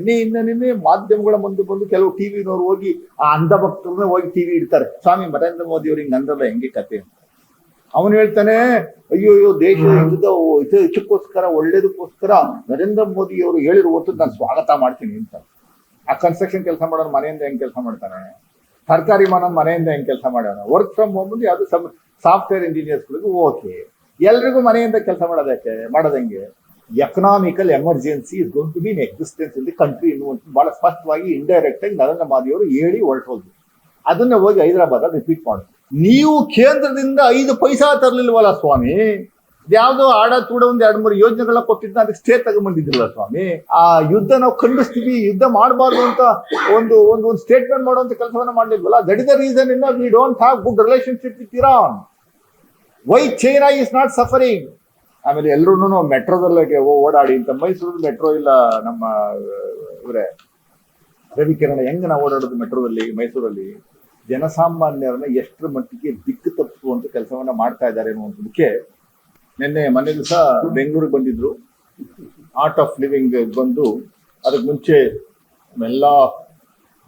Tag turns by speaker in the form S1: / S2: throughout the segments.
S1: ನಿನ್ನೆ ಮಾಧ್ಯಮಗಳ ಮುಂದೆ ಬಂದು ಕೆಲವು ಟಿವಿನವ್ರು ಹೋಗಿ ಆ ಅಂಧಭಕ್ತರನ್ನ ಹೋಗಿ ಟಿವಿ ಇಡ್ತಾರೆ. ಸ್ವಾಮಿ ನರೇಂದ್ರ ಮೋದಿ ಅವ್ರು ಹಿಂಗ್ ಅಂದ್ರಲ್ಲ ಹೆಂಗೆ ಕತೆ ಅಂತ. ಅವನು ಹೇಳ್ತಾನೆ, ಅಯ್ಯೋ ದೇಶ ಇದಕ್ಕೋಸ್ಕರ ಒಳ್ಳೇದಕ್ಕೋಸ್ಕರ ನರೇಂದ್ರ ಮೋದಿ ಅವರು ಹೇಳಿರುವತ್ತು ನಾನು ಸ್ವಾಗತ ಮಾಡ್ತೀನಿ ಅಂತ. ಆ ಕನ್ಸ್ಟ್ರಕ್ಷನ್ ಕೆಲಸ ಮಾಡೋರು ಮನೆಯಿಂದ ಹೆಂಗ್ ಕೆಲಸ ಮಾಡ್ತಾನೆ, ಸರ್ಕಾರಿ ಮನೆಯಿಂದ ಹೆಂಗ್ ಕೆಲಸ ಮಾಡೋಣ, ವರ್ಕ್ ಫ್ರಮ್ ಹೋಮ್ ಯಾವುದು ಸಾಫ್ಟ್ವೇರ್ ಇಂಜಿನಿಯರ್ಸ್ಗಳಿಗೂ ಓಕೆ, ಎಲ್ರಿಗೂ ಮನೆಯಿಂದ ಕೆಲಸ ಮಾಡೋದಂಗೆ. Economical emergency is going to be in existence in the country ಎನ್ನುವಂತ ಬಹಳ ಸ್ಪಷ್ಟವಾಗಿ ಇಂಡೈರೆಕ್ಟ್ ಆಗಿ ನರೇಂದ್ರ ಮೋದಿ ಅವರು ಹೇಳಿ ಹೊರಟೋದು. ಅದನ್ನ ಹೋಗಿ ಹೈದರಾಬಾದ್ ರಿಪೀಟ್ ಮಾಡೋದು. ನೀವು ಕೇಂದ್ರದಿಂದ 5 ಪೈಸಾ ತರ್ಲಿಲ್ವಲ್ಲ ಸ್ವಾಮಿ, ಯಾವ್ದೋ ಆಡ ತೂಡ ಒಂದ್ 2-3 ಯೋಜನೆಗಳನ್ನ ಕೊಟ್ಟಿದ್ದ ಅದಕ್ಕೆ ಸ್ಟೇ ತಗೊಂಡ್ಬಂದಿದ್ದಿಲ್ಲ ಸ್ವಾಮಿ. ಆ ಯುದ್ಧ ನಾವು ಖಂಡಿಸ್ತೀವಿ, ಯುದ್ಧ ಮಾಡಬಾರ್ದು ಅಂತ ಒಂದು ಸ್ಟೇಟ್ಮೆಂಟ್ ಮಾಡುವಂತ ಕೆಲಸವನ್ನ ಮಾಡ್ಲಿಲ್ವಲ್ಲ. That is the reason in we don't have good relationship with Iran. Why China is not suffering. ಆಮೇಲೆ ಎಲ್ರು ಮೆಟ್ರೋದಲ್ಲೇ ಓಡಾಡಿ ಅಂತ. ಮೈಸೂರು ಮೆಟ್ರೋ ಇಲ್ಲ, ನಮ್ಮ ಇವರೇ ರವಿಕಿರಣ ಹೆಂಗ್ ನಾವು ಓಡಾಡೋದು ಮೆಟ್ರೋದಲ್ಲಿ ಮೈಸೂರಲ್ಲಿ. ಜನಸಾಮಾನ್ಯರನ್ನ ಎಷ್ಟರ ಮಟ್ಟಿಗೆ ದಿಕ್ಕು ತಪ್ಪಿಸುವಂತ ಕೆಲಸವನ್ನ ಮಾಡ್ತಾ ಇದ್ದಾರೆ ಅನ್ನುವಂಥದ್ದಕ್ಕೆ ಮೊನ್ನೆ ದಿವಸ ಬೆಂಗಳೂರಿಗೆ ಬಂದಿದ್ರು. ಆರ್ಟ್ ಆಫ್ ಲಿವಿಂಗ್ ಬಂದು ಅದಕ್ಕೆ ಮುಂಚೆ ಎಲ್ಲ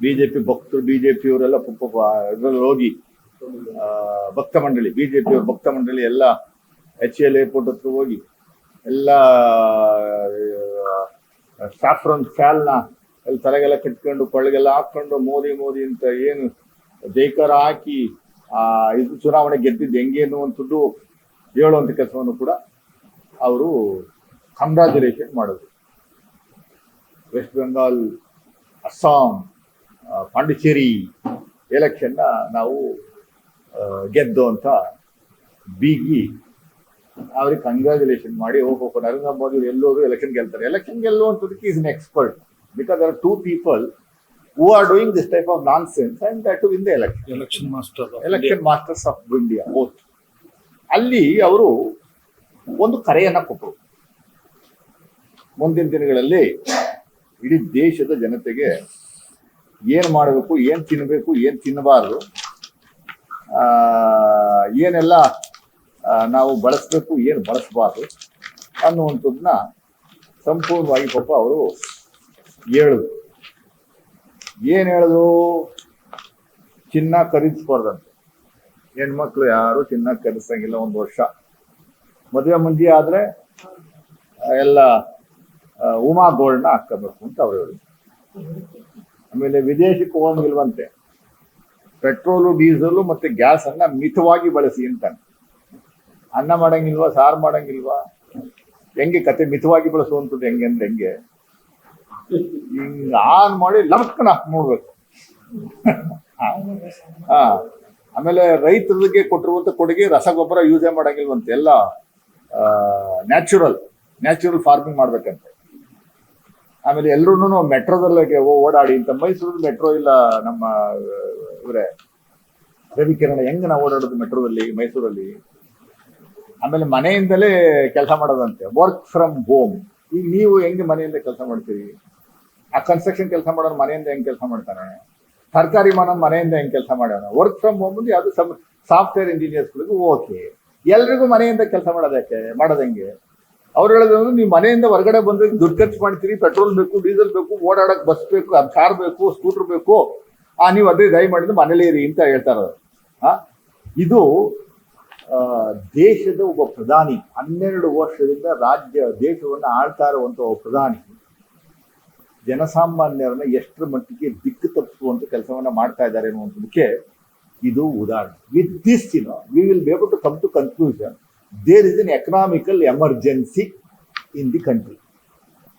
S1: ಬಿಜೆಪಿ ಭಕ್ತರು, ಬಿಜೆಪಿಯವರೆಲ್ಲ ಇದ್ರಲ್ಲಿ ಹೋಗಿ ಭಕ್ತ ಮಂಡಳಿ, ಬಿಜೆಪಿಯವ್ರ ಭಕ್ತ ಮಂಡಳಿ ಎಲ್ಲ HL ಏರ್ಪೋರ್ಟ್ ಹತ್ರ ಹೋಗಿ ಎಲ್ಲ ಸ್ಯಾಫ್ರನ್ ಶಾಲ್ನ ಅಲ್ಲಿ ತಲೆಗೆಲ್ಲ ಕಟ್ಕೊಂಡು ಕೊಳ್ಳಗೆಲ್ಲ ಹಾಕೊಂಡು ಮೋದಿ ಅಂತ ಏನು ಜೈಕಾರ ಹಾಕಿ ಇದು ಚುನಾವಣೆ ಗೆದ್ದಿದ್ದು ಹೆಂಗೆ ಅನ್ನುವಂಥದ್ದು ಹೇಳುವಂಥ ಕೆಲಸವನ್ನು ಕೂಡ ಅವರು ಕಂಗ್ರಾಚುಲೇಷನ್ ಮಾಡಿದ್ರು. ವೆಸ್ಟ್ ಬೆಂಗಾಲ್, ಅಸ್ಸಾಂ, ಪಾಂಡಿಚೇರಿ ಎಲೆಕ್ಷನ್ನ ನಾವು ಗೆದ್ದು ಅಂತ ಬೀಗಿ ಅವ್ರಿಗೆ ಕಂಗ್ರಾಚುಲೇಷನ್ ಮಾಡಿ ಹೋಗೋ ನರೇಂದ್ರ ಮೋದಿ ಎಲ್ಲರೂ ಎಲೆಕ್ಷನ್ ಗೆಲ್ತಾರೆ. ಎಲೆಕ್ಷನ್ ಗೆಲ್ಲುವಂಥದಕ್ಕೆ is an expert because there are 2 people who are doing this type of nonsense and that to win the election masters of India both. ಅಲ್ಲಿ ಅವರು ಒಂದು ಕರೆಯನ್ನ ಕೊಟ್ಟರು. ಮುಂದಿನ ದಿನಗಳಲ್ಲಿ ಇಡೀ ದೇಶದ ಜನತೆಗೆ ಏನ್ ಮಾಡಬೇಕು, ಏನ್ ತಿನ್ನಬೇಕು, ಏನ್ ತಿನ್ನಬಾರದು, ಏನೆಲ್ಲ ನಾವು ಬಳಸಬೇಕು, ಏನು ಬಳಸಬಾರ್ದು ಅನ್ನುವಂಥದ್ದನ್ನ ಸಂಪೂರ್ಣವಾಗಿ ಪಾಪ ಅವರು ಹೇಳಿದ್ರು. ಏನ್ ಹೇಳಿದ್ರು? ಚಿನ್ನ ಖರೀದಿಸ್ಬಾರ್ದಂತೆ. ಹೆಣ್ಮಕ್ಳು ಯಾರು ಚಿನ್ನ ಖರೀದಿಸಂಗಿಲ್ಲ. 1 ವರ್ಷ ಮದುವೆ ಮುಂಜಿ ಆದ್ರೆ ಎಲ್ಲ ಉಮಾ ಗೋಲ್ಡ್ನ ಹಾಕಬೇಕು ಅಂತ ಅವ್ರು ಹೇಳಿದ್ರು. ಆಮೇಲೆ ವಿದೇಶಕ್ಕೆ ಹೋಗಂಗಿಲ್ವಂತೆ. ಪೆಟ್ರೋಲು, ಡೀಸೆಲು ಮತ್ತೆ ಗ್ಯಾಸ್ ಅನ್ನ ಮಿತವಾಗಿ ಬಳಸಿ ಅಂತಾನೆ. ಅನ್ನ ಮಾಡಂಗಿಲ್ವಾ, ಸಾರು ಮಾಡಂಗಿಲ್ವಾ, ಹೆಂಗೆ ಕತೆ ಮಿತವಾಗಿ ಬಳಸುವಂಥದ್ದು ಹೆಂಗೆ ಅಂದ್ರೆ ಹೆಂಗೆ ಹಿಂಗ ಆನ್ ಮಾಡಿ ಲಮಕ್ಕನ ನೋಡ್ಬೇಕು. ಆಮೇಲೆ ರೈತರಿಗೆ ಕೊಟ್ಟಿರುವಂತ ಕೊಡುಗೆ ರಸಗೊಬ್ಬರ ಯೂಸೇ ಮಾಡಂಗಿಲ್ವಂತೆ. ಎಲ್ಲ ನ್ಯಾಚುರಲ್ ಫಾರ್ಮಿಂಗ್ ಮಾಡ್ಬೇಕಂತೆ. ಆಮೇಲೆ ಎಲ್ರು ಮೆಟ್ರೋದಲ್ಲೇ ಓಡಾಡಿ ಅಂತ. ಮೈಸೂರು ಮೆಟ್ರೋ ಇಲ್ಲ, ನಮ್ಮ ಇವರೇ ರವಿಕಿರಣ ಹೆಂಗ್ ನಾವು ಓಡಾಡೋದು ಮೆಟ್ರೋದಲ್ಲಿ ಮೈಸೂರಲ್ಲಿ. ಆಮೇಲೆ ಮನೆಯಿಂದಲೇ ಕೆಲಸ ಮಾಡೋದಂತೆ, ವರ್ಕ್ ಫ್ರಮ್ ಹೋಮ್. ಈಗ ನೀವು ಹೆಂಗೆ ಮನೆಯಿಂದ ಕೆಲಸ ಮಾಡ್ತೀರಿ? ಆ ಕನ್ಸ್ಟ್ರಕ್ಷನ್ ಕೆಲಸ ಮಾಡೋರು ಮನೆಯಿಂದ ಹೆಂಗ್ ಕೆಲಸ ಮಾಡ್ತಾನೆ, ಸರ್ಕಾರಿ ಮನೆಯಿಂದ ಹೆಂಗ್ ಕೆಲಸ ಮಾಡೋಣ. ವರ್ಕ್ ಫ್ರಮ್ ಹೋಮ್ ಯಾವುದು ಸಾಫ್ಟ್ವೇರ್ ಇಂಜಿನಿಯರ್ಸ್ಗಳಿಗೂ ಓಕೆ, ಎಲ್ರಿಗೂ ಮನೆಯಿಂದ ಕೆಲಸ ಮಾಡೋದಂಗೆ. ಅವ್ರು ಹೇಳೋದು, ನೀವು ಮನೆಯಿಂದ ಹೊರಗಡೆ ಬಂದ್ರೆ ದುಡ್ಡು ಖರ್ಚು ಮಾಡ್ತೀರಿ, ಪೆಟ್ರೋಲ್ ಬೇಕು, ಡೀಸೆಲ್ ಬೇಕು, ಓಡಾಡಕ್ ಬಸ್ ಬೇಕು, ಕಾರ್ ಬೇಕು, ಸ್ಕೂಟರ್ ಬೇಕು, ನೀವು ಅದೇ ದಯ ಮಾಡಿದ್ರೆ ಮನೇಲಿ ಇರಿ ಅಂತ ಹೇಳ್ತಾರ. ಇದು ದೇಶದ ಒಬ್ಬ ಪ್ರಧಾನಿ, 12 ವರ್ಷದಿಂದ ದೇಶವನ್ನು ಆಳ್ತಾ ಇರುವಂತ ಒಬ್ಬ ಪ್ರಧಾನಿ ಜನಸಾಮಾನ್ಯರನ್ನ ಎಷ್ಟರ ಮಟ್ಟಿಗೆ ದಿಕ್ಕು ತಪ್ಪಿಸುವಂತ ಕೆಲಸವನ್ನ ಮಾಡ್ತಾ ಇದ್ದಾರೆ ಅನ್ನುವಂಥದ್ದಕ್ಕೆ ಇದು ಉದಾಹರಣೆ. With this we will be able to come to conclusion there is an economical emergency in the country.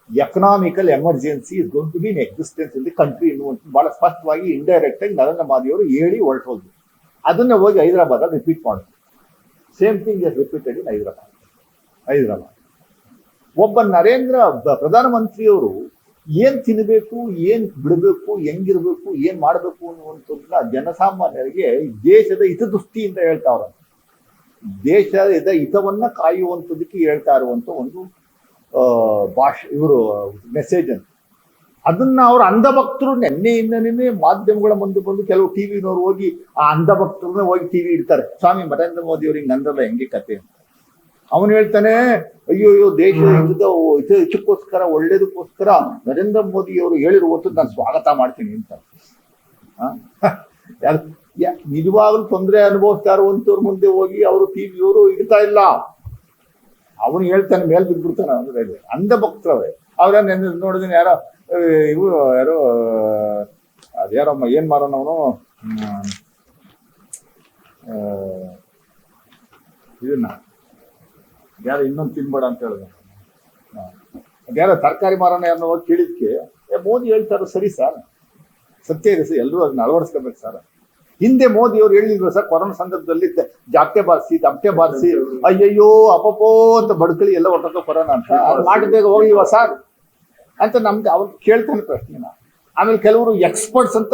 S1: Economical emergency is going to be in existence in the country ಎನ್ನುವಂಥದ್ದು ಬಹಳ ಸ್ಪಷ್ಟವಾಗಿ ಇಂಡೈರೆಕ್ಟ್ ಆಗಿ ನರೇಂದ್ರ ಮೋದಿ ಅವರು ಹೇಳಿ ಹೊರಟೋದು. ಅದನ್ನ ಹೋಗಿ ಹೈದರಾಬಾದ್ ರಿಪೀಟ್ ಮಾಡೋದು. Same thing is repeated ಇನ್ ಹೈದರಾಬಾದ್. ಒಬ್ಬ ಪ್ರಧಾನಮಂತ್ರಿಯವರು ಏನ್ ತಿನ್ನಬೇಕು, ಏನ್ ಬಿಡಬೇಕು, ಹೆಂಗಿರ್ಬೇಕು, ಏನ್ ಮಾಡಬೇಕು ಅನ್ನುವಂಥದ್ದನ್ನ ಜನಸಾಮಾನ್ಯರಿಗೆ ದೇಶದ ಹಿತದೃಷ್ಟಿಯಿಂದ ಹೇಳ್ತಾವ್ರ. ದೇಶದ ಹಿತವನ್ನ ಕಾಯುವಂಥದಕ್ಕೆ ಹೇಳ್ತಾ ಇರುವಂತ ಒಂದು ಇವರು ಮೆಸೇಜ್ ಅಂತ. ಅದನ್ನ ಅವ್ರ ಅಂಧಭಕ್ತರು ನಿನ್ನೆ ಮಾಧ್ಯಮಗಳ ಮುಂದೆ ಬಂದು ಕೆಲವು ಟಿವಿನವ್ರು ಹೋಗಿ ಆ ಅಂಧಭಕ್ತರನ್ನ ಹೋಗಿ ಟಿವಿ ಇಡ್ತಾರೆ. ಸ್ವಾಮಿ ನರೇಂದ್ರ ಮೋದಿ ಅವ್ರು ಹಿಂಗ್ ಅಂದ್ರಲ್ಲ ಹೆಂಗೆ ಕತೆ ಅಂತ. ಅವನು ಹೇಳ್ತಾನೆ, ಅಯ್ಯೋ ದೇಶದ ಹಿತಕ್ಕೋಸ್ಕರ ಒಳ್ಳೇದಕ್ಕೋಸ್ಕರ ನರೇಂದ್ರ ಮೋದಿ ಅವರು ಹೇಳಿರುವತ್ತು ನಾನು ಸ್ವಾಗತ ಮಾಡ್ತೀನಿ ಅಂತ. ನಿಜವಾಗ್ಲೂ ತೊಂದರೆ ಅನುಭವಿಸ್ತಾ ಇರುವಂತವ್ರ ಮುಂದೆ ಹೋಗಿ ಅವರು ಟಿವಿಯವರು ಇಡ್ತಾ ಇಲ್ಲ. ಅವನು ಹೇಳ್ತಾನೆ, ಮೇಲ್ ಬಿದ್ಬಿಡ್ತಾನೆ. ಅಂದ್ರೆ ಅಂಧ ಭಕ್ತರವ್ರೆ ಅವ್ರ ನೋಡಿದೀನಿ. ಯಾರೋ ಯಾರೋ ಅದ್ಯಾರಮ್ಮ ಏನ್ ಮಾರೋಣ ಅವನು, ಇದನ್ನ ಯಾರು ಇನ್ನೊಂದು ತಿನ್ಬೇಡ ಅಂತ ಹೇಳಿದ. ಅದ್ಯಾರೋ ತರಕಾರಿ ಮಾರೋಣ ಯಾರನ್ನ ಹೋಗಿ ಕೇಳಿದ್ಕೆ ಮೋದಿ ಹೇಳ್ತಾರ ಸರಿ ಸರ್, ಸತ್ಯ ಇದೆ ಸರ್, ಎಲ್ಲರೂ ಅದನ್ನ ಅಳವಡಿಸ್ಕೋಬೇಕು ಸರ್. ಹಿಂದೆ ಮೋದಿ ಅವ್ರು ಹೇಳಿದ್ರು ಸರ್, ಕೊರೋನಾ ಸಂದರ್ಭದಲ್ಲಿ ಜಾಪ್ಟೆ ಬಾರಿಸಿ ತಪ್ಪಟೆ ಬಾರಿಸಿ ಅಯ್ಯಯ್ಯೋ ಅಪಪೋ ಅಂತ ಬಡ್ಕಳಿ ಎಲ್ಲ ಹೊರಟೋ ಕೊರೋನಾ ಅಂತ. ಅದು ಮಾಡಿದಾಗ ಹೋಗಿವ ಸರ್ ಅಂತ ನಮ್ಗೆ ಅವ್ರು ಕೇಳ್ತಾನೆ ಪ್ರಶ್ನೆನ. ಆಮೇಲೆ ಕೆಲವರು ಎಕ್ಸ್ಪರ್ಟ್ಸ್ ಅಂತ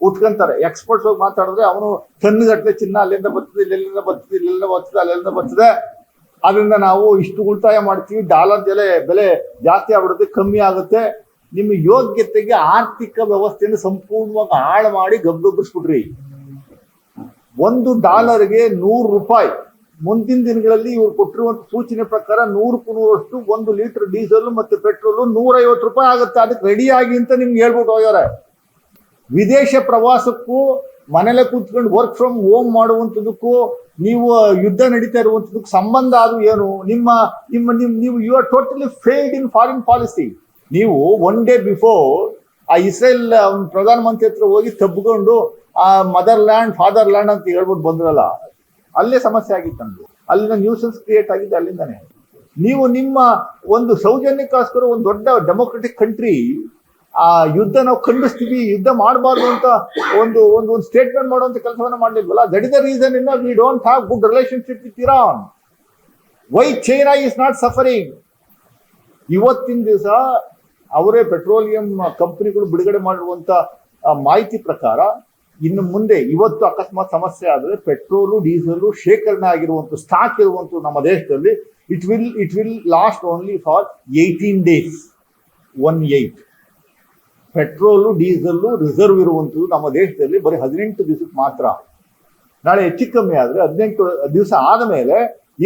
S1: ಉತ್ಕೊಂತಾರೆ. ಎಕ್ಸ್ಪರ್ಟ್ಸ್ ಹೋಗಿ ಮಾತಾಡಿದ್ರೆ ಅವನು ಟನ್ಗಟ್ಟಲೆ ಚಿನ್ನ ಅಲ್ಲಿಂದ ಬರ್ತದೆ, ಇಲ್ಲೆಲ್ಲಿಂದ ಬರ್ತದೆ, ಇಲ್ಲೆಲ್ಲ ಬರ್ತದೆ, ಅಲ್ಲೆಲ್ಲಿಂದ ಬರ್ತದೆ, ಅದರಿಂದ ನಾವು ಇಷ್ಟು ಉಳಿತಾಯ ಮಾಡ್ತೀವಿ, ಡಾಲರ್ ಬೆಲೆ ಜಾಸ್ತಿ ಆಗ್ಬಿಡುತ್ತೆ, ಕಮ್ಮಿ ಆಗುತ್ತೆ. ನಿಮ್ಮ ಯೋಗ್ಯತೆಗೆ ಆರ್ಥಿಕ ವ್ಯವಸ್ಥೆಯನ್ನು ಸಂಪೂರ್ಣವಾಗಿ ಹಾಳು ಮಾಡಿ ಗಬ್ಬೆಬ್ಬಿಸ್ಬಿಟ್ರಿ. $1ಗೆ $100. ಮುಂದಿನ ದಿನಗಳಲ್ಲಿ ಇವ್ರು ಕೊಟ್ಟಿರುವಂತ ಸೂಚನೆ ಪ್ರಕಾರ 100ಕ್ಕೂ 100 1 ಲೀಟರ್ ಡೀಸೆಲ್ ಮತ್ತೆ ಪೆಟ್ರೋಲ್ $150 ಆಗುತ್ತೆ. ಅದಕ್ಕೆ ರೆಡಿ ಆಗಿ ಅಂತ ನಿಮ್ಗೆ ಹೇಳ್ಬಿಟ್ಟು ಹೋಗ್ಯಾರೆ. ವಿದೇಶ ಪ್ರವಾಸಕ್ಕೂ ಮನೇಲೆ ಕೂತ್ಕೊಂಡು ವರ್ಕ್ ಫ್ರಮ್ ಹೋಮ್ ಮಾಡುವಂಥದಕ್ಕೂ ನೀವು ಯುದ್ಧ ನಡೀತಾ ಇರುವಂಥದಕ್ಕೂ ಸಂಬಂಧ ಅದು ಏನು? ನೀವು you are totally failed in foreign policy. ನೀವು ಒನ್ ಡೇ ಬಿಫೋರ್ ಆ ಇಸ್ರೇಲ್ ಪ್ರಧಾನಮಂತ್ರಿ ಹತ್ರ ಹೋಗಿ ತಬ್ಕೊಂಡು ಆ ಮದರ್ ಲ್ಯಾಂಡ್ ಫಾದರ್ ಲ್ಯಾಂಡ್ ಅಂತ ಹೇಳ್ಬಿಟ್ಟು ಬಂದ್ರಲ್ಲ, ಅಲ್ಲೇ ಸಮಸ್ಯೆ ಆಗಿತ್ತು. ಅಲ್ಲಿನ ನ್ಯೂಸೆನ್ಸ್ ಕ್ರಿಯೇಟ್ ಆಗಿದೆ ಅಲ್ಲಿಂದಾನೆ. ನೀವು ನಿಮ್ಮ ಒಂದು ಸೌಜನ್ಯಕ್ಕೋಸ್ಕರ ಒಂದು ದೊಡ್ಡ ಡೆಮೊಕ್ರೆಟಿಕ್ ಕಂಟ್ರಿ ಆ ಯುದ್ಧ ನಾವು ಖಂಡಿಸ್ತೀವಿ, ಯುದ್ಧ ಮಾಡಬಾರ್ದು ಅಂತ ಒಂದು ಸ್ಟೇಟ್ಮೆಂಟ್ ಮಾಡುವಂತ ಕೆಲಸವನ್ನ ಮಾಡ್ಲಿಲ್ವಲ್ಲ. That is the reason in we don't have good relationship with Iran. Why China is not suffering. ಇವತ್ತಿನ ದಿವಸ ಅವರೇ ಪೆಟ್ರೋಲಿಯಂ ಕಂಪನಿಗಳು ಬಿಡುಗಡೆ ಮಾಡಿರುವಂತ ಮಾಹಿತಿ ಪ್ರಕಾರ ಇನ್ನು ಮುಂದೆ ಇವತ್ತು ಅಕಸ್ಮಾತ್ ಸಮಸ್ಯೆ ಆದರೆ ಪೆಟ್ರೋಲು ಡೀಸೆಲ್ ಶೇಖರಣೆ ಆಗಿರುವಂತ ಸ್ಟಾಕ್ ಇರುವಂತ ನಮ್ಮ ದೇಶದಲ್ಲಿ it will last only for 18 days. 18 petrol diesel reserve ಇರುವಂಥದ್ದು ನಮ್ಮ ದೇಶದಲ್ಲಿ ಬರೀ 18 ದಿವಸಕ್ಕೆ ಮಾತ್ರ. ನಾಳೆ ಹೆಚ್ಚು ಕಮ್ಮಿ ಆದ್ರೆ 18 ದಿವಸ ಆದ ಮೇಲೆ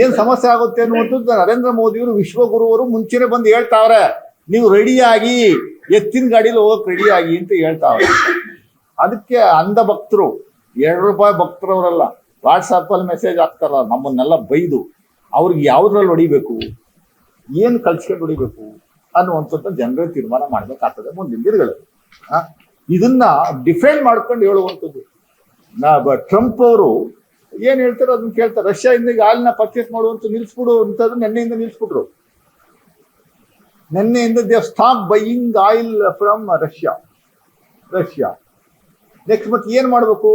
S1: ಏನ್ ಸಮಸ್ಯೆ ಆಗುತ್ತೆ ಅನ್ನುವಂಥದ್ದು ನರೇಂದ್ರ ಮೋದಿಯವರು ವಿಶ್ವಗುರುವರು ಮುಂಚೆನೆ ಬಂದು ಹೇಳ್ತಾವ್ರೆ, ನೀವು ರೆಡಿಯಾಗಿ ಎತ್ತಿನ ಗಾಡಿಲಿ ಹೋಗಕ್ ರೆಡಿಯಾಗಿ ಅಂತ ಹೇಳ್ತಾವ್ರೆ. ಅದಕ್ಕೆ ಅಂಧ ಭಕ್ತರು $2 ಭಕ್ತರವರಲ್ಲ, ವಾಟ್ಸಪ್ ಅಲ್ಲಿ ಮೆಸೇಜ್ ಹಾಕ್ತಾರಲ್ಲ ನಮ್ಮನ್ನೆಲ್ಲ ಬೈದು ಅವ್ರಿಗೆ ಯಾವ್ದ್ರಲ್ಲಿ ಹೊಡಿಬೇಕು, ಏನ್ ಕಳ್ಸ್ಕೊಂಡು ಹೊಡಿಬೇಕು ಅನ್ನುವಂಥದ್ದು ಜನರೇ ತೀರ್ಮಾನ ಮಾಡ್ಬೇಕಾಗ್ತದೆ ಮುಂದಿನ ದಿನಗಳಲ್ಲಿ. ಇದನ್ನ ಡಿಫೆಂಡ್ ಮಾಡ್ಕೊಂಡು ಹೇಳುವಂಥದ್ದು. ಟ್ರಂಪ್ ಅವರು ಏನ್ ಹೇಳ್ತಾರೆ ಅದನ್ನ ಕೇಳ್ತಾರೆ. ರಷ್ಯಾದಿಂದ ಈಗ ಹಾಲಿನ ಪರ್ಚೇಸ್ ಮಾಡುವಂತ ನಿಲ್ಸ್ಬಿಡು ಅಂತಂದ್ರೆ ನಿನ್ನೆಯಿಂದ ನಿಲ್ಸ್ಬಿಟ್ರು. ನಿನ್ನೆಯಿಂದ they stop buying oil from Russia. Next ಮತ್ತೆ ಏನ್ ಮಾಡ್ಬೇಕು?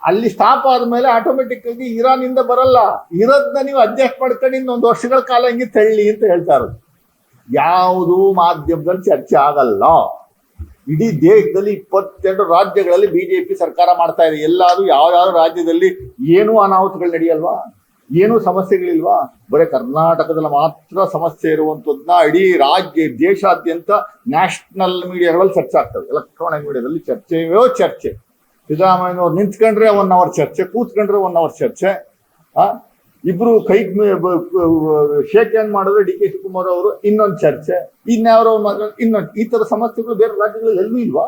S1: ಅಲ್ಲಿ ಸ್ಟಾಪ್ ಆದ್ಮೇಲೆ ಆಟೋಮೆಟಿಕ್ ಆಗಿ ಇರಾನ್ ಇಂದ ಬರಲ್ಲ, ಇರೋದನ್ನ ನೀವು ಅಡ್ಜಸ್ಟ್ ಮಾಡ್ಕೊಂಡು ಇನ್ನೊಂದು ವರ್ಷಗಳ ಕಾಲ ಹಿಂಗೆ ತಳ್ಳಿ ಅಂತ ಹೇಳ್ತಾ ಇರೋದು. ಯಾವುದು ಮಾಧ್ಯಮದಲ್ಲಿ ಚರ್ಚೆ ಆಗಲ್ಲ. ಇಡೀ ದೇಶದಲ್ಲಿ 22 ರಾಜ್ಯಗಳಲ್ಲಿ ಬಿಜೆಪಿ ಸರ್ಕಾರ ಮಾಡ್ತಾ ಇದೆ. ಎಲ್ಲಾದ್ರೂ ಯಾವ ರಾಜ್ಯದಲ್ಲಿ ಏನೂ ಅನಾಹುತಗಳು ನಡೆಯಲ್ವಾ? ಏನೂ ಸಮಸ್ಯೆಗಳಿಲ್ವಾ? ಬರೀ ಕರ್ನಾಟಕದಲ್ಲಿ ಮಾತ್ರ ಸಮಸ್ಯೆ ಇರುವಂತದ್ದನ್ನ ಇಡೀ ದೇಶಾದ್ಯಂತ ನ್ಯಾಷನಲ್ ಮೀಡಿಯಾಗಳಲ್ಲಿ ಚರ್ಚೆ ಆಗ್ತದೆ. ಎಲೆಕ್ಟ್ರಾನಿಕ್ ಮೀಡಿಯಾದಲ್ಲಿ ಚರ್ಚೆ. ಸಿದ್ದರಾಮಯ್ಯನವ್ರು ನಿಂತ್ಕೊಂಡ್ರೆ 1 hour ಚರ್ಚೆ, ಕೂತ್ಕೊಂಡ್ರೆ 1 hour ಚರ್ಚೆ. ಇಬ್ರು ಕೈ ಶೇಕ್ ಹ್ಯಾಂಡ್ ಮಾಡಿದ್ರೆ ಡಿ ಕೆ ಶಿವಕುಮಾರ್ ಅವರು ಇನ್ನೊಂದು ಚರ್ಚೆ, ಇನ್ಯಾವ್ರೋ ಇನ್ನೊಂದು. ಈ ತರ ಸಮಸ್ಯೆಗಳು ಬೇರೆ ರಾಜ್ಯಗಳಲ್ಲಿ ಎಲ್ಲೂ ಇಲ್ವಾ?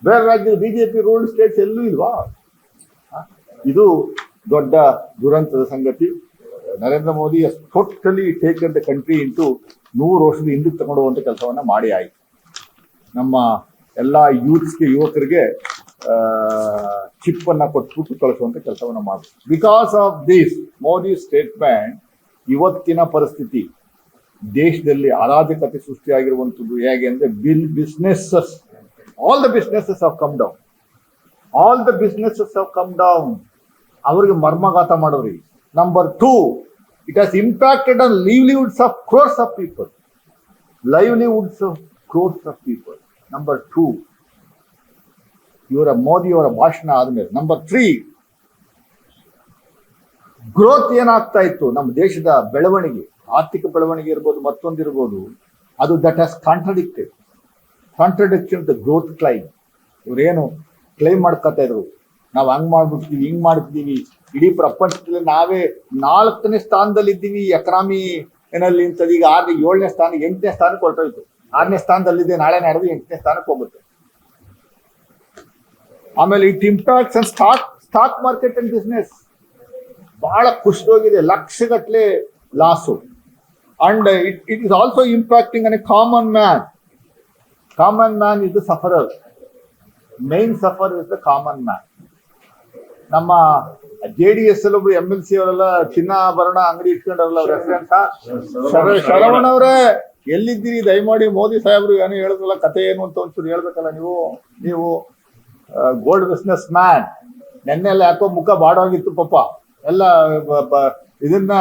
S1: ಬೇರೆ ರಾಜ್ಯದ ಬಿಜೆಪಿ ರೂಲ್ಡ್ ಸ್ಟೇಟ್ಸ್ ಎಲ್ಲೂ ಇಲ್ವಾ? ಇದು ದೊಡ್ಡ ದುರಂತದ ಸಂಗತಿ. Narendra Modi totally taken the country into 100 ವರ್ಷದ ಹಿಂದಕ್ಕೆ ತಗೊಂಡುವಂತ ಕೆಲಸವನ್ನ ಮಾಡಿ ಆಯ್ತು. ನಮ್ಮ ಎಲ್ಲಾ ಯುವಕರಿಗೆ ಚಿಪ್ ಅನ್ನ ಕೊಟ್ಬಿಟ್ಟು ಕಳಿಸುವಂತ ಕೆಲಸವನ್ನ ಮಾಡಿ. Because of this Modi statement ಇವತ್ತಿನ ಪರಿಸ್ಥಿತಿ ದೇಶದಲ್ಲಿ ಅರಾಜಕತೆ ಸೃಷ್ಟಿಯಾಗಿರುವಂಥದ್ದು ಹೇಗೆ ಅಂದ್ರೆ all the businesses have come down. ಅವರಿಗೆ ಮರ್ಮಘಾತ ಮಾಡೋರಿ. Number 2, it has impacted on livelihoods of crores of people. Number 2, ಇವರ ಮೋದಿಯವರ ಭಾಷಣ ಆದ್ಮೇಲೆ. ನಂಬರ್ 3, ಗ್ರೋತ್ ಏನಾಗ್ತಾ ಇತ್ತು ನಮ್ಮ ದೇಶದ ಬೆಳವಣಿಗೆ, ಆರ್ಥಿಕ ಬೆಳವಣಿಗೆ ಇರ್ಬೋದು, ಮತ್ತೊಂದಿರ್ಬೋದು, ಅದು that has contradiction the growth claim. ಇವರೇನು ಕ್ಲೈಮ್ ಮಾಡ್ಕೊತಾ ಇದ್ರು, ನಾವು ಹಂಗ್ ಮಾಡ್ಬಿಡ್ತೀವಿ, ಹಿಂಗ್ ಮಾಡ್ತೀವಿ, ಇಡೀ ಪ್ರಪಂಚದಲ್ಲಿ ನಾವೇ 4ನೇ ಸ್ಥಾನದಲ್ಲಿ ಇದ್ದೀವಿ ಎಕನಾಮಿ ಏನಲ್ಲಿ ಅಂತ. ಈಗ 7ನೇ ಸ್ಥಾನ 8ನೇ ಸ್ಥಾನಕ್ಕೆ ಹೊರಟೋಯ್ತು. 6ನೇ ಸ್ಥಾನದಲ್ಲಿದೆ, ನಾಳೆ ನಡೆದು 8ನೇ ಸ್ಥಾನಕ್ಕೆ ಹೋಗುತ್ತೆ. ಆಮೇಲೆ it impacts and stock market and business ಬಹಳ ಕುಸಿದೋಗಿದೆ, ಲಕ್ಷಗಟ್ಟಲೆ loss. And it is also impacting an A common man. Common man is the sufferer. Main suffer is the common man. ನಮ್ಮ JDS ಒಬ್ರು MLC ಅವರೆಲ್ಲ ಚಿನ್ನಾಭರಣ ಅಂಗಡಿ ಇಟ್ಕೊಂಡವ್ರಲ್ಲ, ಅವ್ರ ರೆಫರೆನ್ಸ್ ಶರವಣ್ ಅವರೇ ಎಲ್ಲಿದ್ದೀರಿ? ದಯಮಾಡಿ ಮೋದಿ ಸಾಹೇಬ್ರು ಏನೋ ಹೇಳಿದ್ರಲ್ಲ, ಕತೆ ಏನು ಅಂತ ಒಂಚೂರು ಹೇಳ್ಬೇಕಲ್ಲ ನೀವು ಗೋಲ್ಡ್ ಬಿಸ್ನೆಸ್ ಮ್ಯಾನ್. ನೆನ್ನೆಲ್ಲ ಯಾಕೋ ಮುಖ ಬಾಡೋಗಿತ್ತು ಪಾಪ, ಎಲ್ಲ ಇದನ್ನ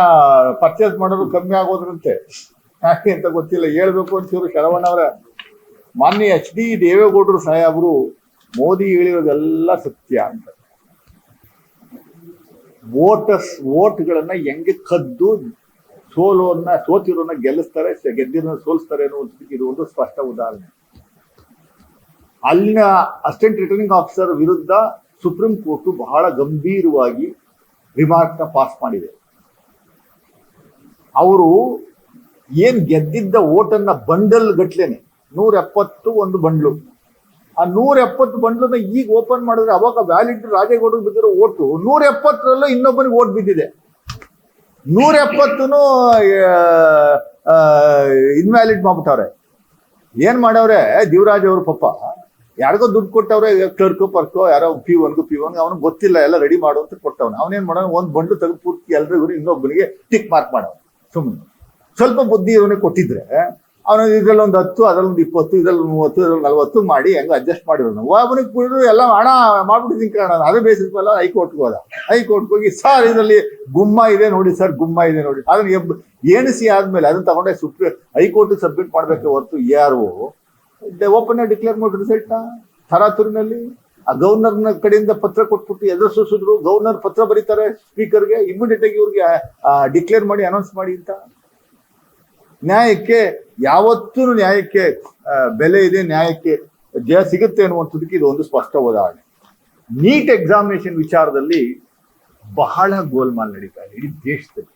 S1: ಪರ್ಚೇಸ್ ಮಾಡೋದು ಕಮ್ಮಿ ಆಗೋದ್ರಂತೆ, ಯಾಕೆ ಅಂತ ಗೊತ್ತಿಲ್ಲ. ಹೇಳ್ಬೇಕು ಒಂಚೂರು ಶರವಣ್ ಅವರ. ಮಾನ್ಯ HD ದೇವೇಗೌಡರು ಸಾಹೇಬ್ರು ಮೋದಿ ಹೇಳಿರೋದೆಲ್ಲ ಸತ್ಯ ಅಂತ. ವೋಟ್ಗಳನ್ನ ಹೆಂಗೆ ಕದ್ದು ಸೋತಿರೋನ್ನ ಗೆಲ್ಲಿಸ್ತಾರೆ, ಗೆದ್ದಿರೋನ್ನ ಸೋಲಿಸ್ತಾರೆ ಅನ್ನೋದಕ್ಕೆ ಇದು ಒಂದು ಸ್ಪಷ್ಟ ಉದಾಹರಣೆ. ಅಲ್ಲಿನ ಅಸಿಸ್ಟೆಂಟ್ ರಿಟರ್ನಿಂಗ್ ಆಫೀಸರ್ ವಿರುದ್ಧ ಸುಪ್ರೀಂ ಕೋರ್ಟ್ ಬಹಳ ಗಂಭೀರವಾಗಿ ರಿಮಾರ್ಕ್ನ ಪಾಸ್ ಮಾಡಿದೆ. ಅವರು ಏನ್ ಗೆದ್ದಿದ್ದ ಓಟನ್ನ ಬಂಡಲ್ ಗಟ್ಲೆನೆ 170 ಒಂದು ಬಂಡ್ಲು. ಆ 170 ಬಂಡ್ಲನ್ನ ಈಗ ಓಪನ್ ಮಾಡಿದ್ರೆ ಅವಾಗ ವ್ಯಾಲಿಡ್ ರಾಜೇಗೌಡರು ಬಿದ್ದಿರೋ ಓಟು 170ರಲ್ಲೂ ಇನ್ನೊಬ್ಬನಿಗೆ ಓಟ್ ಬಿದ್ದಿದೆ. 170 ಇನ್ವ್ಯಾಲಿಡ್ ಮಾಡ್ಬಿಟ್ಟವ್ರೆ. ಏನ್ ಮಾಡವ್ರೆ ದೇವರಾಜ್ ಅವರು ಪಾಪ, ಯಾರಿಗೋ ದುಡ್ಡು ಕೊಟ್ಟವ್ರೆ, ಕ್ಲರ್ಕೋ ಪರ್ಕೋ ಯಾರೋ P1 ಅವನಿಗೆ ಗೊತ್ತಿಲ್ಲ, ಎಲ್ಲ ರೆಡಿ ಮಾಡು ಅಂತ ಕೊಟ್ಟವನು. ಅವನೇನ್ ಮಾಡೋನು, ಒಂದ್ ಬಂಡು ತೆಗೆದು ಪೂರ್ತಿ ಎಲ್ರಿಗೂ ಇನ್ನೊಬ್ಬನಿಗೆ ಟಿಕ್ ಮಾರ್ಕ್ ಮಾಡವ. ಸುಮ್ಮನೆ ಸ್ವಲ್ಪ ಬುದ್ಧಿ ಇವನಿಗೆ ಕೊಟ್ಟಿದ್ರೆ ಅವನು ಇದ್ರಲ್ಲೊಂದು 10, ಅದರಲ್ಲೊಂದು 20, ಇದ್ರಲ್ಲಿ 30, ಇದ್ರಲ್ಲಿ 40 ಮಾಡಿ ಹೆಂಗ ಅಡ್ಜಸ್ಟ್ ಮಾಡಿರೋನು. ಒಬ್ಬನಿಗೆ ಬಿಡರು ಎಲ್ಲ ಹಣ ಮಾಡ್ಬಿಟ್ಟಿದ್ದೀನಿ ಕಾರಣ. ಅದೇ ಬೇಸಿಸ್ ಮೇಲೆ ಹೈಕೋರ್ಟ್ಗೆ ಹೋದ. ಹೈಕೋರ್ಟ್ಗೆ ಹೋಗಿ ಸರ್ ಇದರಲ್ಲಿ ಗುಮ್ಮ ಇದೆ ನೋಡಿ ಸರ್, ಗುಮ್ಮ ಇದೆ ನೋಡಿ, ಅದನ್ನ ಎಣಿಸಿ ಆದ್ಮೇಲೆ ಅದನ್ನ ತಗೊಂಡೆ ಹೈಕೋರ್ಟ್ ಸಬ್ಮಿಟ್ ಮಾಡ್ಬೇಕು ಹೊರತು ಯಾರು ಓಪನ್ ಡಿಕ್ಲೇರ್ ಮಾಡಿ ರಿಸಲ್ಟ್ ತರಾತುರಿನಲ್ಲಿ. ಆ ಗವರ್ನರ್ನ ಕಡೆಯಿಂದ ಪತ್ರ ಕೊಟ್ಬಿಟ್ಟು ಎದುರಿಸಿದ್ರು. ಗವರ್ನರ್ ಪತ್ರ ಬರೀತಾರೆ ಸ್ಪೀಕರ್ಗೆ, ಇಮಿಡಿಯೇಟ್ ಆಗಿ ಇವ್ರಿಗೆ ಡಿಕ್ಲೇರ್ ಮಾಡಿ ಅನೌನ್ಸ್ ಮಾಡಿ ಅಂತ. ನ್ಯಾಯಕ್ಕೆ ಯಾವತ್ತೂ ನ್ಯಾಯಕ್ಕೆ ಬೆಲೆ ಇದೆ, ನ್ಯಾಯಕ್ಕೆ ಜಯ ಸಿಗುತ್ತೆ ಅನ್ನುವಂಥದ್ದಕ್ಕೆ ಇದು ಒಂದು ಸ್ಪಷ್ಟ ಉದಾಹರಣೆ. ನೀಟ್ ಎಕ್ಸಾಮಿನೇಷನ್ ವಿಚಾರದಲ್ಲಿ ಬಹಳ ಗೋಲ್ಮಾಲ್ ನಡೀತಾ ಇದೆ ಇಡೀ ದೇಶದಲ್ಲಿ.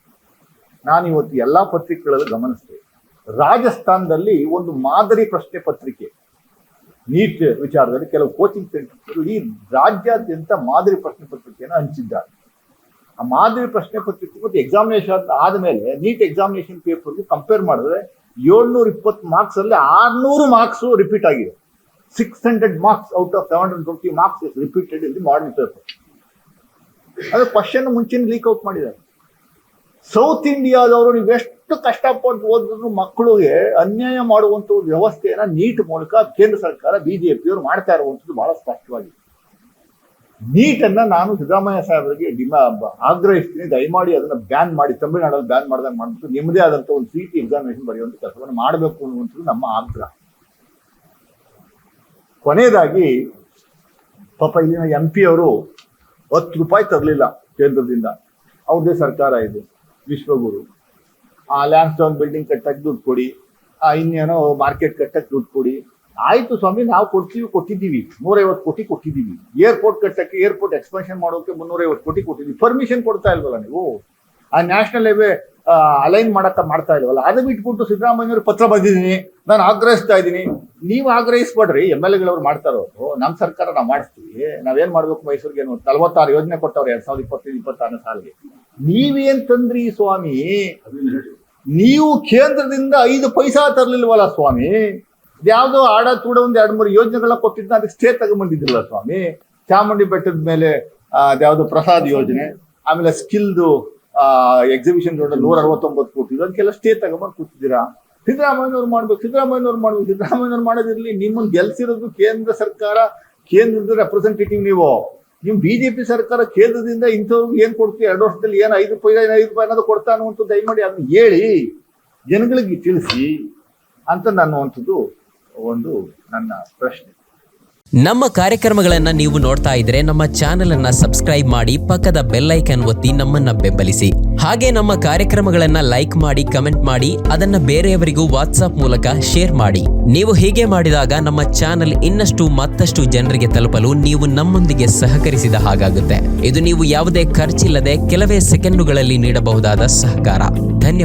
S1: ನಾನು ಇವತ್ತು ಎಲ್ಲಾ ಪತ್ರಿಕೆಗಳಲ್ಲಿ ಗಮನಿಸ್ತೇನೆ. ರಾಜಸ್ಥಾನದಲ್ಲಿ ಒಂದು ಮಾದರಿ ಪ್ರಶ್ನೆ ಪತ್ರಿಕೆ ನೀಟ್ ವಿಚಾರದಲ್ಲಿ ಕೆಲವು ಕೋಚಿಂಗ್ ಸೆಂಟರ್ ಈ ರಾಜ್ಯಾದ್ಯಂತ ಮಾದರಿ ಪ್ರಶ್ನೆ ಪತ್ರಿಕೆಯನ್ನು ಹಂಚಿದ್ದಾರೆ. ಆ ಮಾದರಿ ಪ್ರಶ್ನೆ ಪತ್ರಿಕೆ ಮತ್ತು ಎಕ್ಸಾಮಿನೇಷನ್ ಆದಮೇಲೆ ನೀಟ್ ಎಕ್ಸಾಮಿನೇಷನ್ ಪೇಪರ್ಗೆ ಕಂಪೇರ್ ಮಾಡಿದ್ರೆ 720 ಮಾರ್ಕ್ಸ್ ಅಲ್ಲಿ 600 ಮಾರ್ಕ್ಸ್ ರಿಪೀಟ್ ಆಗಿದೆ. 600 marks out of 750 marks is repeated in the modern paper. ಅದು ಕ್ವಶನ್ ಮುಂಚಿನ ಲೀಕ್ ಔಟ್ ಮಾಡಿದ್ದಾರೆ. ಸೌತ್ ಇಂಡಿಯಾದವರು ನೀವು ಎಷ್ಟು ಕಷ್ಟಪಟ್ಟು ಓದಿದ್ರು ಮಕ್ಕಳಿಗೆ ಅನ್ಯಾಯ ಮಾಡುವಂತ ಒಂದು ವ್ಯವಸ್ಥೆಯನ್ನ ನೀಟ್ ಮೂಲಕ ಕೇಂದ್ರ ಸರ್ಕಾರ BJPಯವರು ಮಾಡ್ತಾ ಇರುವಂತದ್ದು ಬಹಳ ಸ್ಪಷ್ಟವಾಗಿದೆ. ನೀಟನ್ನ ನಾನು ಸಿದ್ದರಾಮಯ್ಯ ಸಾಹೇಬರಿಗೆ ಆಗ್ರಹಿಸ್ತೀನಿ, ದಯಮಾಡಿ ಅದನ್ನ ಬ್ಯಾನ್ ಮಾಡಿ, ತಮಿಳುನಾಡಲ್ಲಿ ಬ್ಯಾನ್ ಮಾಡ್ದಂಗೆ ಮಾಡ್ಬಿಟ್ಟು ನಿಮ್ಮದೇ ಆದಂತ ಒಂದು CT ಎಕ್ಸಾಮಿನೇಷನ್ ಬರೆಯುವಂತ ಕೆಲಸವನ್ನು ಮಾಡಬೇಕು ಅನ್ನುವಂಥದ್ದು ನಮ್ಮ ಆಗ್ರಹ. ಕೊನೆಯದಾಗಿ ಪಾಪ ಇಲ್ಲಿನ MP ಅವರು 10 ರೂಪಾಯಿ ತರಲಿಲ್ಲ ಕೇಂದ್ರದಿಂದ. ಅವ್ರದ್ದೇ ಸರ್ಕಾರ ಇದೆ, ವಿಶ್ವಗುರು. ಆ ಲ್ಯಾಂಡ್ ಸ್ಟೋನ್ ಬಿಲ್ಡಿಂಗ್ ಕಟ್ಟಕ್ಕೆ ದುಡ್ಡು ಕೊಡಿ, ಇನ್ನೇನೋ ಮಾರ್ಕೆಟ್ ಕಟ್ಟಕ್ಕೆ ದುಡ್ಡು ಕೊಡಿ. ಆಯ್ತು ಸ್ವಾಮಿ, ನಾವು ಕೊಟ್ಟಿದ್ದೀವಿ 150 ಕೋಟಿ ಕೊಟ್ಟಿದ್ದೀವಿ. ಏರ್ಪೋರ್ಟ್ ಕಟ್ಟಕ್ಕೆ, ಏರ್ಪೋರ್ಟ್ ಎಕ್ಸ್ಪಾನ್ಷನ್ ಮಾಡೋಕೆ 350 ಕೋಟಿ ಕೊಟ್ಟಿದ್ದೀವಿ. ಪರ್ಮಿಷನ್ ಕೊಡ್ತಾ ಇಲ್ವಲ್ಲ ನೀವು? ಆ ನ್ಯಾಷನಲ್ ಹೈವೇ ಅಲೈನ್ ಮಾಡ್ತಾ ಇಲ್ವಲ್ಲ? ಅದು ಬಿಟ್ಬಿಟ್ಟು ಸಿದ್ದರಾಮಯ್ಯವ್ರಿಗೆ ಪತ್ರ ಬರೆದಿದ್ದೀನಿ, ನಾನು ಆಗ್ರಹಿಸ್ತಾ ಇದ್ದೀನಿ. ನೀವು ಆಗ್ರಹಿಸ್ಬೇಡ್ರಿ, MLAಗಳವ್ರು ಮಾಡ್ತಾರೋ. ನಮ್ಮ ಸರ್ಕಾರ ನಾವು ಮಾಡಿಸ್ತೀವಿ. ನಾವೇನ್ ಮಾಡ್ಬೇಕು, ಮೈಸೂರಿಗೆ 46 ಯೋಜನೆ ಕೊಟ್ಟವ್ರು 2025-26 ಸಾಲಿಗೆ. ನೀವೇನ್ ತಂದ್ರಿ ಸ್ವಾಮಿ? ನೀವು ಕೇಂದ್ರದಿಂದ 5 ಪೈಸಾ ತರ್ಲಿಲ್ವಲ್ಲ ಸ್ವಾಮಿ? ಯಾವ್ದೋ ಆಡ ತೂಡ ಒಂದು 2-3 ಯೋಜನೆಗಳನ್ನ ಕೊಟ್ಟಿದ್ದ, ಅದಕ್ಕೆ ಸ್ಟೇ ತಗೊಂಡ್ಬಂದಿದ್ರಲ್ಲ ಸ್ವಾಮಿ. ಚಾಮುಂಡಿ ಬೆಟ್ಟದ ಮೇಲೆ ಅದ್ಯಾವ್ದು ಪ್ರಸಾದ್ ಯೋಜನೆ, ಆಮೇಲೆ ಸ್ಕಿಲ್ದು ಎಕ್ಸಿಬಿಷನ್ 169 ಕೋಟಿ, ಅದಕ್ಕೆಲ್ಲ ಸ್ಟೇ ತಗೊಂಡ್ಬಂದು ಕೂತಿದ್ದೀರಾ. ಸಿದ್ದರಾಮಯ್ಯವ್ರು ಮಾಡ್ಬೇಕು. ಸಿದ್ದರಾಮಯ್ಯವ್ರು ಮಾಡೋದಿರ್ಲಿ. ನಿಮ್ಮನ್ನು ಗೆಲ್ಸಿರೋದು ಕೇಂದ್ರ ಸರ್ಕಾರ, ಕೇಂದ್ರದ ರೆಪ್ರೆಸೆಂಟೇಟಿವ್ ನೀವು. ನಿಮ್ BJP ಸರ್ಕಾರ ಕೇಂದ್ರದಿಂದ ಇಂಥವ್ರಿಗೆ ಏನ್ ಕೊಡ್ತೀವಿ, 2 ವರ್ಷದಲ್ಲಿ ಏನ್ 5 ರೂಪಾಯಿ ಏನಾದ್ರು ಕೊಡ್ತಾ ಅನ್ನುವಂಥದ್ದು ದಯಮಾಡಿ ಅದನ್ನ ಹೇಳಿ ಜನಗಳಿಗೆ ತಿಳಿಸಿ ಅಂತ ಅನ್ನುವಂಥದ್ದು ಒಂದು ನನ್ನ ಪ್ರಶ್ನೆ.
S2: ನಮ್ಮ ಕಾರ್ಯಕ್ರಮಗಳನ್ನ ನೀವು ನೋಡ್ತಾ ಇದ್ರೆ ನಮ್ಮ ಚಾನೆಲ್ ಅನ್ನ ಸಬ್ಸ್ಕ್ರೈಬ್ ಮಾಡಿ, ಪಕ್ಕದ ಬೆಲ್ ಐಕಾನ್ ಒತ್ತಿ ನಮ್ಮನ್ನ ಬೆಂಬಲಿಸಿ. ಹಾಗೆ ನಮ್ಮ ಕಾರ್ಯಕ್ರಮಗಳನ್ನ ಲೈಕ್ ಮಾಡಿ, ಕಮೆಂಟ್ ಮಾಡಿ, ಅದನ್ನ ಬೇರೆಯವರಿಗೂ ವಾಟ್ಸ್ಆಪ್ ಮೂಲಕ ಶೇರ್ ಮಾಡಿ. ನೀವು ಹೀಗೆ ಮಾಡಿದಾಗ ನಮ್ಮ ಚಾನೆಲ್ ಇನ್ನಷ್ಟು ಮತ್ತಷ್ಟು ಜನರಿಗೆ ತಲುಪಲು ನೀವು ನಮ್ಮೊಂದಿಗೆ ಸಹಕರಿಸಿದ ಹಾಗಾಗುತ್ತೆ. ಇದು ನೀವು ಯಾವುದೇ ಖರ್ಚಿಲ್ಲದೆ ಕೆಲವೇ ಸೆಕೆಂಡುಗಳಲ್ಲಿ ನೀಡಬಹುದಾದ ಸಹಕಾರ. ಧನ್ಯವಾದ.